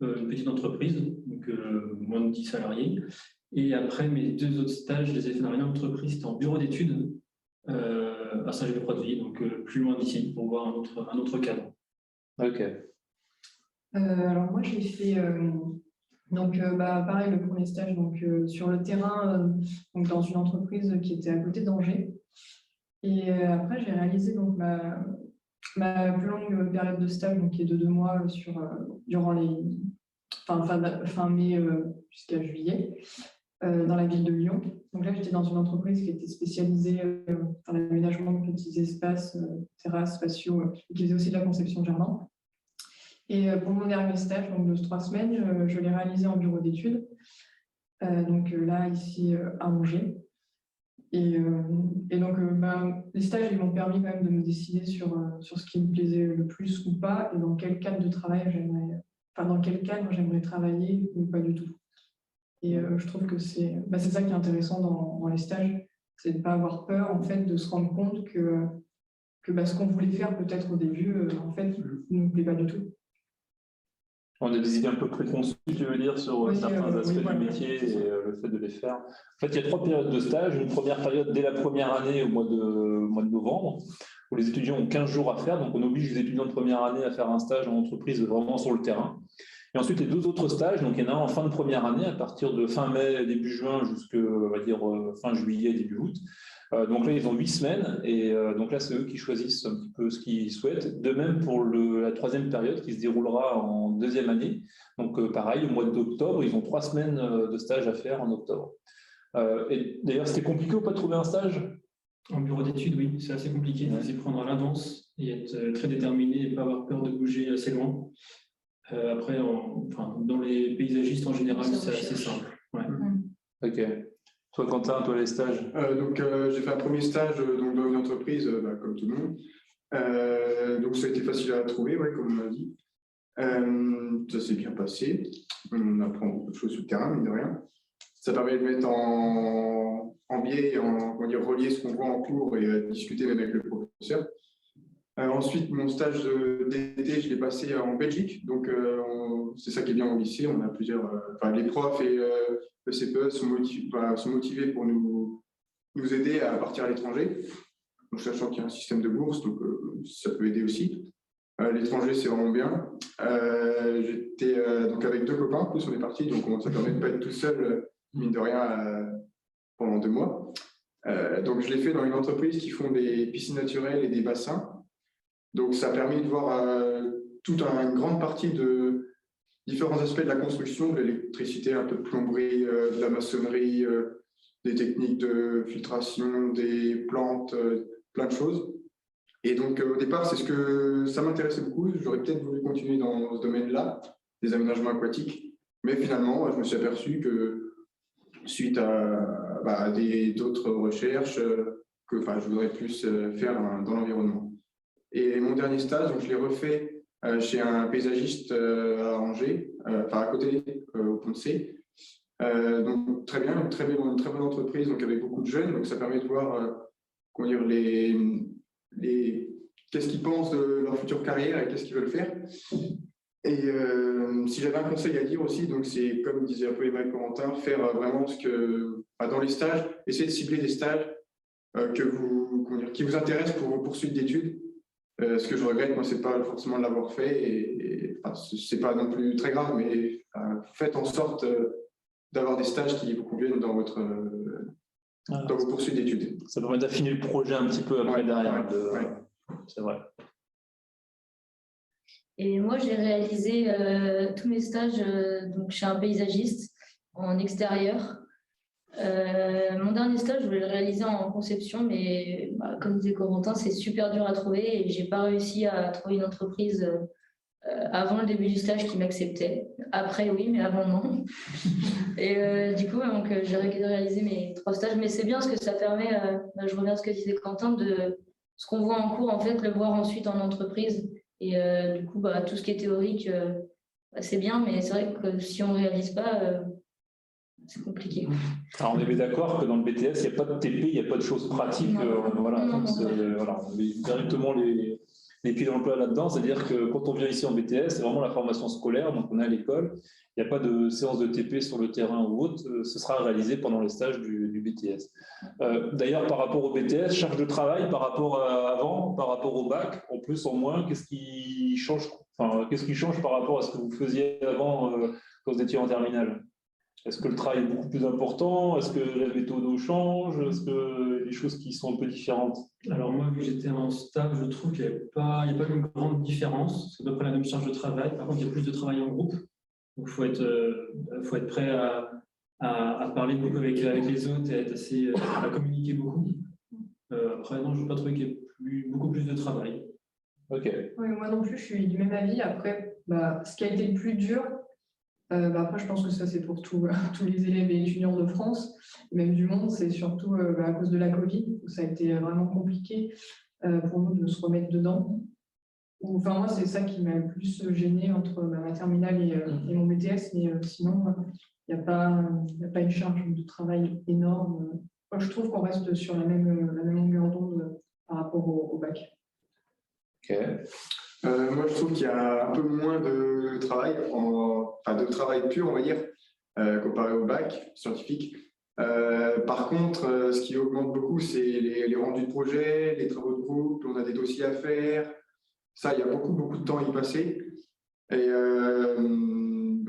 une petite entreprise, donc moins de 10 salariés. Et après, mes deux autres stages, je les ai fait dans la même entreprise, c'était en bureau d'études à Saint-Gévais-Croix-de-Vie, donc plus loin d'ici, pour voir un autre cadre. Ok. Alors moi, j'ai fait pareil, le premier stage sur le terrain, donc dans une entreprise qui était à côté d'Angers. Et après, j'ai réalisé donc ma plus longue période de stage, donc qui est de 2 mois durant les fin mai jusqu'à juillet, dans la ville de Lyon. Donc là, j'étais dans une entreprise qui était spécialisée dans l'aménagement de petits espaces, terrasses, patios, et qui faisait aussi de la conception de jardin. Et pour mon dernier stage, donc de 3 semaines, je l'ai réalisé en bureau d'études. Donc là, ici, à Angers. Et donc, les stages, ils m'ont permis quand même de me décider sur ce qui me plaisait le plus ou pas, et dans quel cadre de travail dans quel cadre j'aimerais travailler ou pas du tout. Et je trouve que c'est ça qui est intéressant dans les stages, c'est de ne pas avoir peur, en fait, de se rendre compte que ce qu'on voulait faire peut-être au début, en fait, ne nous plaît pas du tout. On a des idées un peu préconçues, tu veux dire, sur certains aspects du métier et le fait de les faire. En fait, il y a 3 périodes de stage. Une première période dès la première année, au mois de novembre, où les étudiants ont 15 jours à faire. Donc, on oblige les étudiants de première année à faire un stage en entreprise vraiment sur le terrain. Et ensuite, les 2 autres stages, donc il y en a un en fin de première année, à partir de fin mai, début juin, jusqu'à fin juillet, début août. Donc là, ils ont 8 semaines, et donc là, c'est eux qui choisissent un petit peu ce qu'ils souhaitent. De même pour la 3e période qui se déroulera en 2e année. Donc pareil, au mois d'octobre, ils ont 3 semaines de stage à faire en octobre. Et d'ailleurs, c'était compliqué ou pas de trouver un stage? En bureau d'études, oui, c'est assez compliqué. Il faut s'y prendre à l'avance et être très déterminé et pas avoir peur de bouger assez loin. Après, dans les paysagistes, en général, c'est assez simple. Ouais. Ok. Toi, Quentin, toi, les stages? J'ai fait un premier stage donc, dans une entreprise, comme tout le monde. Donc, ça a été facile à trouver, ouais, comme on l'a dit. Ça s'est bien passé. On apprend beaucoup de choses sur le terrain, mine de rien. Ça permet de mettre en biais, comment dire, relier ce qu'on voit en cours et discuter même avec le professeur. Ensuite, mon stage d'été, je l'ai passé en Belgique. Donc, c'est ça qui est bien au lycée. On a plusieurs. Les profs et le CPE sont motivés pour nous aider à partir à l'étranger. Donc, sachant qu'il y a un système de bourse, donc ça peut aider aussi. L'étranger, c'est vraiment bien. J'étais donc avec 2 copains, en plus on est partis, donc ça permet de ne pas être tout seul, mine de rien, pendant 2 mois. Donc je l'ai fait dans une entreprise qui font des piscines naturelles et des bassins. Donc ça a permis de voir une grande partie de différents aspects de la construction, de l'électricité, un peu de plomberie, de la maçonnerie, des techniques de filtration, des plantes, plein de choses. Et donc, au départ, c'est ce que ça m'intéressait beaucoup. J'aurais peut-être voulu continuer dans ce domaine-là, des aménagements aquatiques. Mais finalement, je me suis aperçu que, suite à d'autres recherches, que je voudrais plus faire dans l'environnement. Et mon dernier stage, donc, je l'ai refait chez un paysagiste à Angers, à côté, au Pont de C. Donc, très bien, une très bonne entreprise, donc avec beaucoup de jeunes. Donc, ça permet de voir comment dire, qu'est-ce qu'ils pensent de leur future carrière et qu'est-ce qu'ils veulent faire. Et si j'avais un conseil à dire aussi, donc c'est comme disait un peu Emmanuel Corentin, faire vraiment ce que dans les stages, essayer de cibler des stages qui vous intéressent pour vos poursuites d'études. Ce que je regrette, moi, c'est pas forcément de l'avoir fait et c'est pas non plus très grave, mais faites en sorte d'avoir des stages qui vous conviennent dans vos poursuites d'études. Ça permet d'affiner le projet un petit peu après derrière. C'est vrai. Et moi, j'ai réalisé tous mes stages donc chez un paysagiste en extérieur. Mon dernier stage, je voulais le réaliser en conception, mais comme disait Corentin, c'est super dur à trouver et j'ai pas réussi à trouver une entreprise avant le début du stage qui m'acceptait. Après, oui, mais avant, non. Et du coup, j'ai réalisé mes 3 stages, mais c'est bien parce que ça permet, je reviens à ce que disait Quentin, de ce qu'on voit en cours, en fait, le voir ensuite en entreprise. Et du coup, tout ce qui est théorique, c'est bien, mais c'est vrai que si on ne réalise pas, c'est compliqué. Alors, on est bien d'accord que dans le BTS, il n'y a pas de TP, il n'y a pas de choses pratiques. On met directement les pieds dans le plat là-dedans. C'est-à-dire que quand on vient ici en BTS, c'est vraiment la formation scolaire, donc on est à l'école. Il n'y a pas de séance de TP sur le terrain ou autre. Ce sera réalisé pendant les stages du BTS. D'ailleurs, par rapport au BTS, charge de travail par rapport à avant, par rapport au bac, en plus, en moins, qu'est-ce qui change par rapport à ce que vous faisiez avant quand vous étiez en terminale? Est-ce que le travail est beaucoup plus important? Est-ce que la méthode change? Est-ce que les choses qui sont un peu différentes? Alors moi, vu que j'étais en stage, je trouve qu'il n'y a pas une grande différence. C'est à peu près la même charge de travail. Par contre, il y a plus de travail en groupe. Donc, il faut être prêt à parler beaucoup avec les autres et à communiquer beaucoup. Après, non, je n'ai pas trouvé qu'il y ait beaucoup plus de travail. Ok. Oui, moi non plus, je suis du même avis. Après, ce qui a été le plus dur, après, je pense que ça, c'est pour tous les élèves et étudiants de France, même du monde, c'est surtout à cause de la Covid, où ça a été vraiment compliqué pour nous de se remettre dedans. Enfin, moi, c'est ça qui m'a le plus gêné entre ma terminale et mon BTS, mais sinon, il n'y a pas une charge de travail énorme. Moi, je trouve qu'on reste sur la même longueur d'onde par rapport au bac. Ok. Moi, je trouve qu'il y a un peu moins de travail, de travail pur, on va dire, comparé au bac scientifique. Par contre, ce qui augmente beaucoup, c'est les rendus de projet, les travaux de groupe, on a des dossiers à faire. Ça, il y a beaucoup de temps à y passer. Et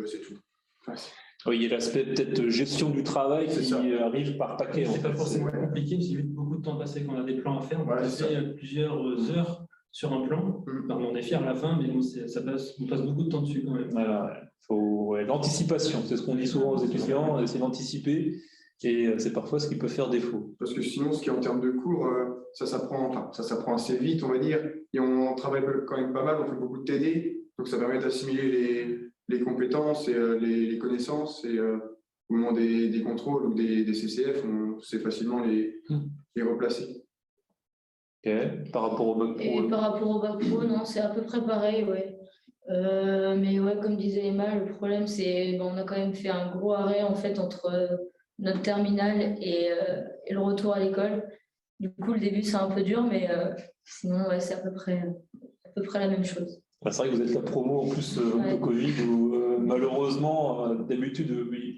c'est tout. Oui, il y a l'aspect peut-être gestion du travail qui arrive par paquet. C'est pas forcément compliqué, c'est beaucoup de temps passé quand on a des plans à faire. On fait plusieurs heures sur un plan. On est fiers à la fin, mais on passe beaucoup de temps dessus quand même. Voilà, l'anticipation, c'est ce qu'on dit souvent aux étudiants, essayer d'anticiper et c'est parfois ce qui peut faire défaut. Parce que sinon, ce qui est en termes de cours, ça s'apprend assez vite, on va dire. Et on travaille quand même pas mal, on fait beaucoup de TD. Donc, ça permet d'assimiler les compétences et les connaissances. Et au moment des contrôles ou des CCF, on sait facilement les replacer. Ok. Par rapport au bac pro. Et par rapport au bac pro, non, c'est à peu près pareil, ouais. Mais ouais, comme disait Emma, le problème, c'est on a quand même fait un gros arrêt en fait entre notre terminale et le retour à l'école. Du coup, le début, c'est un peu dur, mais sinon, ouais, c'est à peu près la même chose. C'est vrai que vous êtes la promo en plus de Covid où malheureusement, d'habitude,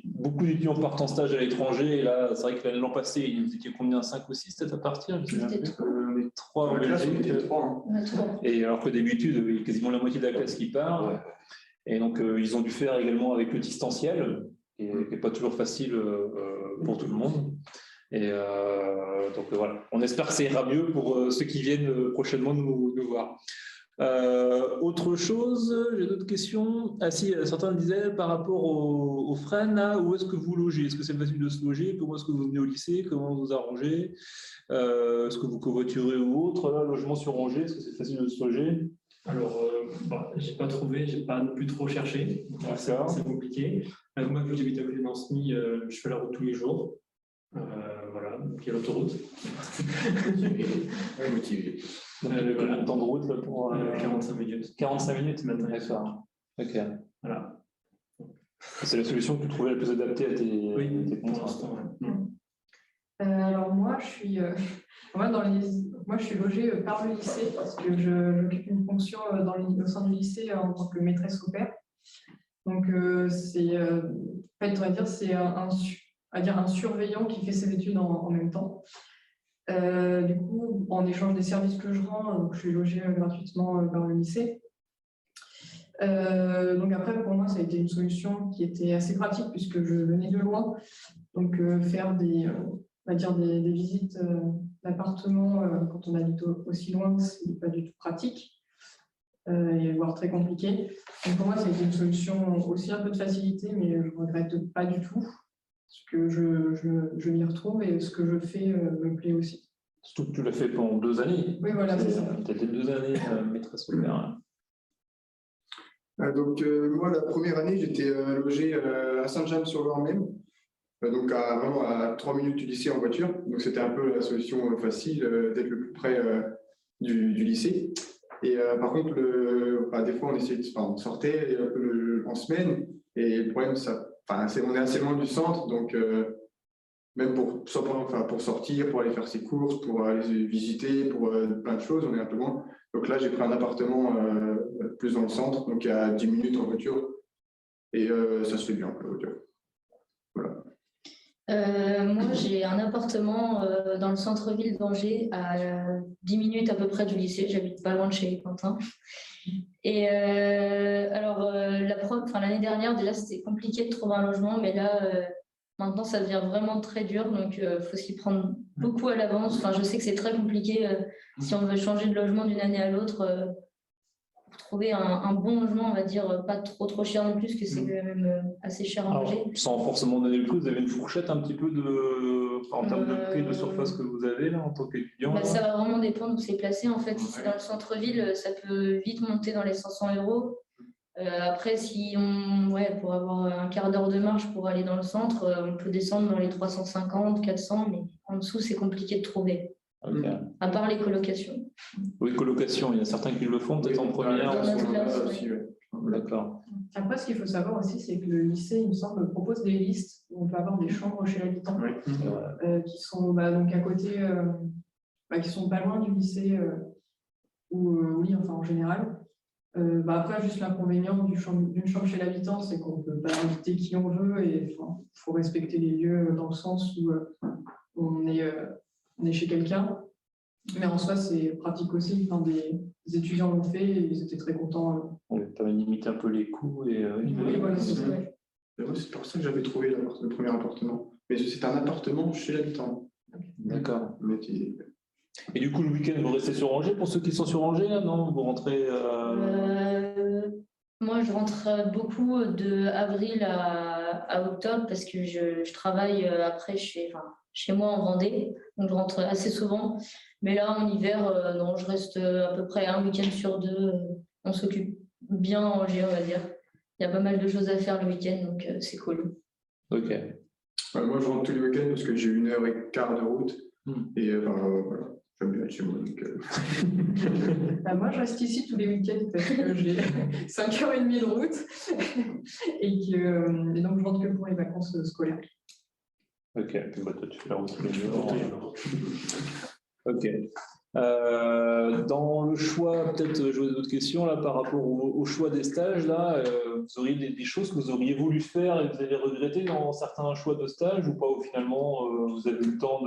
beaucoup d'étudiants partent en stage à l'étranger. Et là, c'est vrai que l'an passé, vous étiez combien? 5 ou 6 peut-être à partir? C'était 3 en Belgique. 3. Et alors que d'habitude, il y a quasiment la moitié de la classe qui part. Ouais. Et donc, ils ont dû faire également avec le distanciel, qui n'est pas toujours facile pour tout le monde. Et donc voilà, on espère que ça ira mieux pour ceux qui viennent prochainement nous voir. Autre chose, j'ai d'autres questions. Ah si, certains disaient par rapport aux frais, là, où est-ce que vous logez? Est-ce que c'est facile de se loger? Comment est-ce que vous venez au lycée? Comment vous arrangez? Est-ce que vous covoiturez ou autre? Là, logement sur Angers, est-ce que c'est facile de se loger? Alors, j'ai pas trouvé, j'ai pas non plus trop cherché. C'est compliqué. Moi, vu que j'habite à côté d'Anceny, je fais la route tous les jours. Voilà, donc il y a l'autoroute. Motivé. Voilà. Temps de route là, pour 45 minutes. 45 minutes maintenant. D'accord. Ok. Voilà. C'est la solution que tu trouvais la plus adaptée à tes pour contraintes. l'instant. Ouais. Alors moi, je suis logée par le lycée parce que j'occupe une fonction au sein du lycée en tant que maîtresse au pair. Donc c'est, on va dire, c'est un surveillant qui fait ses études en même temps. Du coup, en échange des services que je rends, donc je suis logée gratuitement par le lycée. Donc après, pour moi, ça a été une solution qui était assez pratique puisque je venais de loin. Donc faire on va dire des visites d'appartements quand on habite aussi loin, c'est pas du tout pratique, et voire très compliqué. Donc pour moi, ça a été une solution aussi un peu de facilité, mais je ne regrette pas du tout. Parce que je m'y retrouve et ce que je fais me plaît aussi. Surtout que tu l'as fait pendant 2 années. Oui, voilà, c'est ça. Tu as été 2 années maîtresse au pair. Donc, moi, la première année, j'étais logé à Saint-James-sur-Loire même, donc vraiment à 3 minutes du lycée en voiture. Donc, c'était un peu la solution facile d'être le plus près du lycée. Et par contre, des fois, on sortait en semaine, et le problème, on est assez loin du centre, donc même pour sortir, pour aller faire ses courses, pour aller visiter, pour plein de choses, on est un peu loin. Donc là, j'ai pris un appartement plus dans le centre, donc à 10 minutes en voiture, et ça se fait bien en voiture. Voilà. Moi, j'ai un appartement dans le centre-ville d'Angers, à 10 minutes à peu près du lycée. J'habite pas loin de chez Quentin. Et alors, l'année dernière, déjà, c'était compliqué de trouver un logement, mais là, maintenant, ça devient vraiment très dur. Donc, il faut s'y prendre beaucoup à l'avance. Enfin, je sais que c'est très compliqué si on veut changer de logement d'une année à l'autre. Pour trouver un bon logement, on va dire, pas trop cher non plus, parce que c'est quand même assez cher à Angers. Sans forcément donner le prix, vous avez une fourchette un petit peu en termes de prix de surface que vous avez là en tant qu'étudiant? Ça va vraiment dépendre où c'est placé. En fait, si c'est dans le centre-ville, ça peut vite monter dans les 500 €. Après, pour avoir un quart d'heure de marche pour aller dans le centre, on peut descendre dans les 350, 400, mais en dessous, c'est compliqué de trouver. Okay. À part les colocations. Oui, colocation, il y a certains qui le font, peut-être en première. Dans notre classe, aussi, ouais. D'accord. Après, ce qu'il faut savoir aussi, c'est que le lycée, il me semble, propose des listes où on peut avoir des chambres chez l'habitant qui sont donc à côté, qui sont pas loin du lycée, oui, enfin en général. Après, juste l'inconvénient d'une chambre chez l'habitant, c'est qu'on ne peut pas inviter qui on veut et il faut respecter les lieux dans le sens où on est chez quelqu'un. Mais en soi, c'est pratique aussi. Des étudiants l'ont fait et ils étaient très contents. Ça va limiter un peu les coûts. Oui, voilà, c'est ça. C'est pour ça que j'avais trouvé le premier appartement. Mais c'est un appartement chez l'habitant. D'accord. Et du coup, le week-end, vous restez sur Angers pour ceux qui sont sur Angers, non? Vous rentrez Moi, je rentre beaucoup de avril à octobre parce que je travaille après chez moi en Vendée. Donc, je rentre assez souvent. Mais là, en hiver, non, je reste à peu près un week-end sur deux. On s'occupe bien en Angers, on va dire. Il y a pas mal de choses à faire le week-end, donc c'est cool. Ok. Moi, je rentre tous les week-ends parce que j'ai 1h15 de route. Et voilà, j'aime bien être chez moi. Moi, je reste ici tous les week-ends parce que j'ai 5h30 de route et donc je rentre que pour les vacances scolaires. Ok, puis bah, toi tu fais la route tous les jours. Ok. Dans le choix, peut-être je vais d'autres questions là par rapport au choix des stages là, vous auriez des choses que vous auriez voulu faire et que vous avez regretté dans certains choix de stage ou pas, ou finalement vous avez eu le temps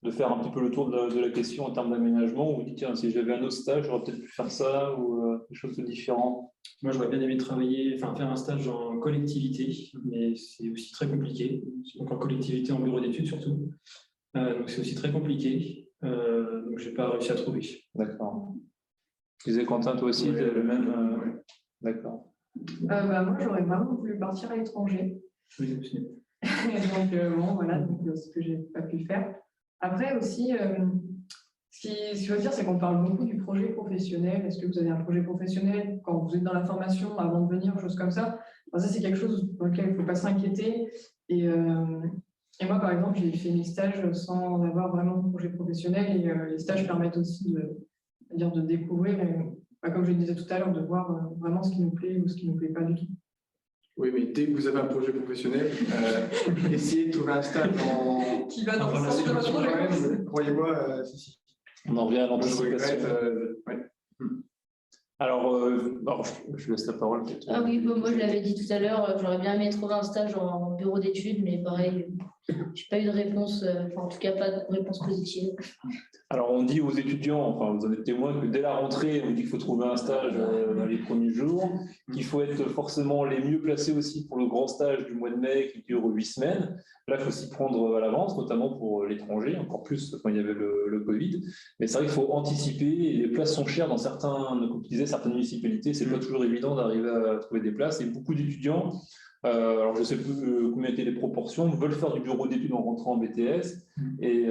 de faire un petit peu le tour de la question en termes d'aménagement, ou vous dites tiens si j'avais un autre stage j'aurais peut-être pu faire ça ou quelque chose de différent. Moi, j'aurais bien aimé faire un stage en collectivité, mais c'est aussi très compliqué. Donc en collectivité, en bureau d'études surtout. Donc c'est aussi très compliqué. Donc je n'ai pas réussi à trouver. D'accord. Tu disais Quentin, toi aussi, le même. Ouais. D'accord. Moi, j'aurais vraiment voulu partir à l'étranger. Oui, aussi. Donc, bon, voilà, donc, ce que j'ai pas pu faire. Après aussi, ce qu'il faut dire, c'est qu'on parle beaucoup du projet professionnel. Est-ce que vous avez un projet professionnel quand vous êtes dans la formation, avant de venir, choses comme ça? Enfin, ça, c'est quelque chose dans lequel il ne faut pas s'inquiéter. Et moi, par exemple, j'ai fait mes stages sans avoir vraiment de projet professionnel. Et les stages permettent aussi de découvrir, comme je le disais tout à l'heure, de voir vraiment ce qui nous plaît ou ce qui ne nous plaît pas du tout. Oui, mais dès que vous avez un projet professionnel, essayez de trouver un stage Qui va dans le la sens de votre situation projet. quand même. Croyez-moi, si. On en revient à Moi, je l'anticipation. regrette. Ouais. Alors, je laisse la parole peut-être. Ah oui, moi je l'avais dit tout à l'heure, j'aurais bien aimé trouver un stage en bureau d'études, mais pareil, je n'ai pas eu de réponse, en tout cas pas de réponse positive. Alors, on dit aux étudiants, enfin, vous en êtes témoins, que dès la rentrée, on dit qu'il faut trouver un stage dans les premiers jours, qu'il faut être forcément les mieux placés aussi pour le grand stage du mois de mai qui dure 8 semaines. Là, il faut s'y prendre à l'avance, notamment pour l'étranger, encore plus quand il y avait le Covid. Mais c'est vrai qu'il faut anticiper, et les places sont chères dans comme tu disais, certaines municipalités, c'est pas toujours évident d'arriver à trouver des places. Et beaucoup d'étudiants, alors je ne sais plus combien étaient les proportions, veulent faire du bureau d'études en rentrant en BTS. Et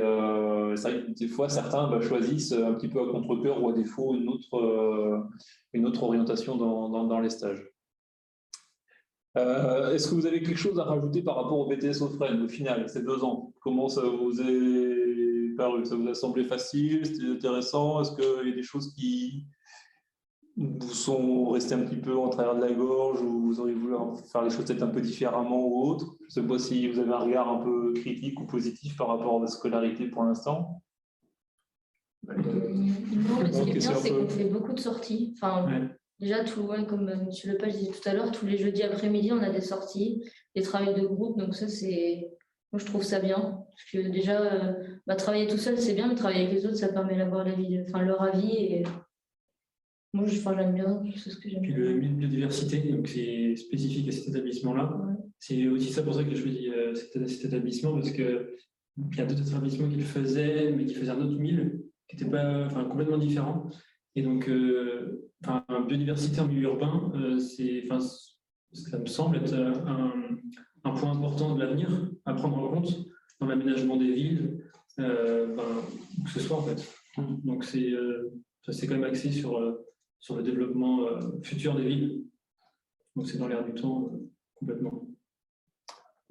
c'est vrai que des fois, certains choisissent un petit peu à contre-cœur ou à défaut une autre orientation dans les stages. Est-ce que vous avez quelque chose à rajouter par rapport au BTS Offren au final, ces 2 ans? Comment ça vous est paru? Ça vous a semblé facile? C'était intéressant? Est-ce qu'il y a des choses qui vous sont restées un petit peu en travers de la gorge ou vous auriez voulu faire les choses peut-être un peu différemment ou autre? Je ne sais pas si vous avez un regard un peu critique ou positif par rapport à votre scolarité pour l'instant. Non, mais ce qui est bien, c'est qu'on fait beaucoup de sorties. Enfin, Ouais. déjà, comme M. Lepage disait tout à l'heure, tous les jeudis après-midi, on a des sorties, des travaux de groupe. Donc ça, moi, je trouve ça bien. Parce que déjà, travailler tout seul, c'est bien, mais travailler avec les autres, ça permet d'avoir leur avis. Et moi, j'aime bien, c'est ce que j'aime Puis bien. le biodiversité, donc c'est spécifique à cet établissement-là. Ouais. C'est aussi ça pour ça que j'ai choisi cet établissement, parce qu'il y a d'autres établissements qui le faisaient, mais qui faisaient un autre mille, qui n'était pas, complètement différent. Et donc, biodiversité en milieu urbain, ça me semble être un point important de l'avenir à prendre en compte dans l'aménagement des villes, où que ce soit en fait. Donc, c'est quand même axé sur le développement futur des villes. Donc, c'est dans l'air du temps complètement.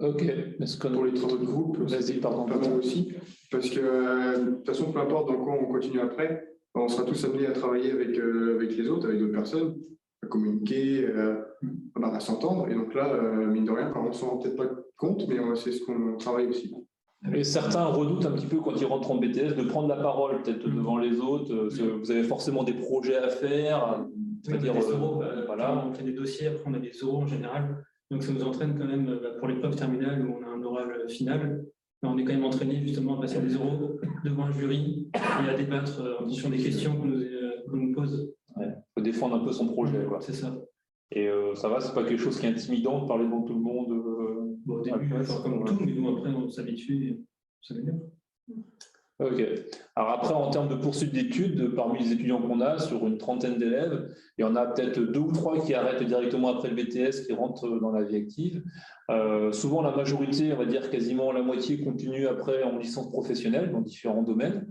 Ok. Est-ce que Pour les travaux de groupe, Vas-y, pardon. pas mal aussi. Parce que, de toute façon, peu importe dans quoi on continue après, on sera tous amenés à travailler avec les autres, avec d'autres personnes, à communiquer, à s'entendre. Et donc là, mine de rien, on ne s'en rend peut-être pas compte, mais c'est ce qu'on travaille aussi. Et certains redoutent un petit peu quand ils rentrent en BTS de prendre la parole peut-être devant les autres. Vous avez forcément des projets à faire. C'est-à-dire, on fait des dossiers, après on a des oraux en général. Donc ça nous entraîne quand même pour l'épreuve terminale où on a un oral final. On est quand même entraîné justement à passer des oraux devant un jury et à débattre en fonction des questions qu'on nous pose. Il faut défendre un peu son projet. Quoi. C'est ça. Et ça va, c'est pas quelque chose qui est intimidant de parler devant tout le monde. Au début, comme tout, mais nous après on s'habitue et ça s'améliore. Ok. Alors après, en termes de poursuite d'études, parmi les étudiants qu'on a, sur une trentaine d'élèves, il y en a peut-être 2 ou 3 qui arrêtent directement après le BTS, qui rentrent dans la vie active. Souvent, la majorité, on va dire quasiment la moitié, continue après en licence professionnelle dans différents domaines.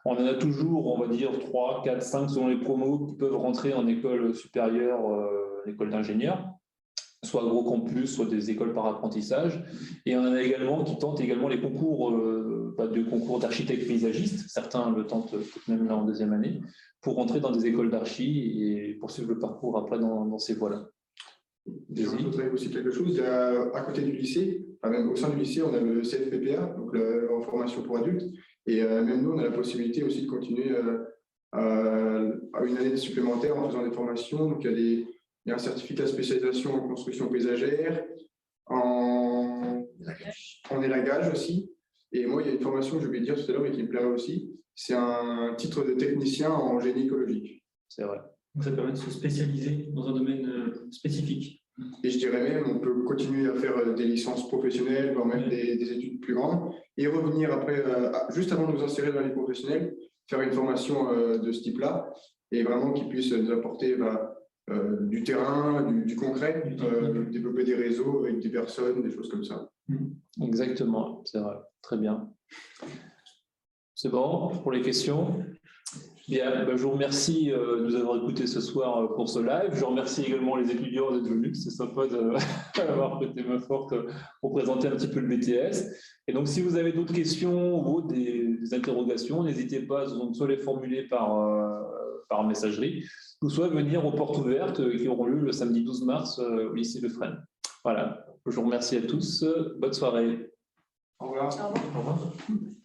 On en a toujours, on va dire, 3, 4, 5 selon les promos qui peuvent rentrer en école supérieure, école d'ingénieur, soit gros campus, soit des écoles par apprentissage. Et on en a également qui tentent également les concours, de concours d'architectes paysagistes. Certains le tentent peut-être même là en deuxième année, pour rentrer dans des écoles d'archi et poursuivre le parcours après dans ces voies-là. Je rajouterais aussi quelque chose. Il y a, à côté du lycée, enfin même au sein du lycée, on a le CFPPA, donc en formation pour adultes. Et même nous, on a la possibilité aussi de continuer à une année supplémentaire en faisant des formations. Donc, il y a un certificat de spécialisation en construction paysagère, en élagage aussi. Et moi, il y a une formation que je vais dire tout à l'heure, mais qui me plairait aussi. C'est un titre de technicien en génie écologique. C'est vrai. Donc, ça permet de se spécialiser dans un domaine spécifique. Et je dirais même, on peut continuer à faire des licences professionnelles, voire même des études plus grandes, et revenir après, juste avant de nous insérer dans les professionnels, faire une formation de ce type-là, et vraiment qui puisse nous apporter du terrain, du concret, développer des réseaux avec des personnes, des choses comme ça. Exactement, c'est vrai. Très bien. C'est bon pour les questions? Bien, je vous remercie de nous avoir écoutés ce soir pour ce live. Je remercie également les étudiants d'être venus. C'est sympa d'avoir prêté main forte pour présenter un petit peu le BTS. Et donc, si vous avez d'autres questions ou des interrogations, n'hésitez pas à soit les formuler par messagerie, ou soit venir aux portes ouvertes qui auront lieu le samedi 12 mars au lycée de Fresnes. Voilà, je vous remercie à tous. Bonne soirée. Au revoir. Au revoir. Au revoir.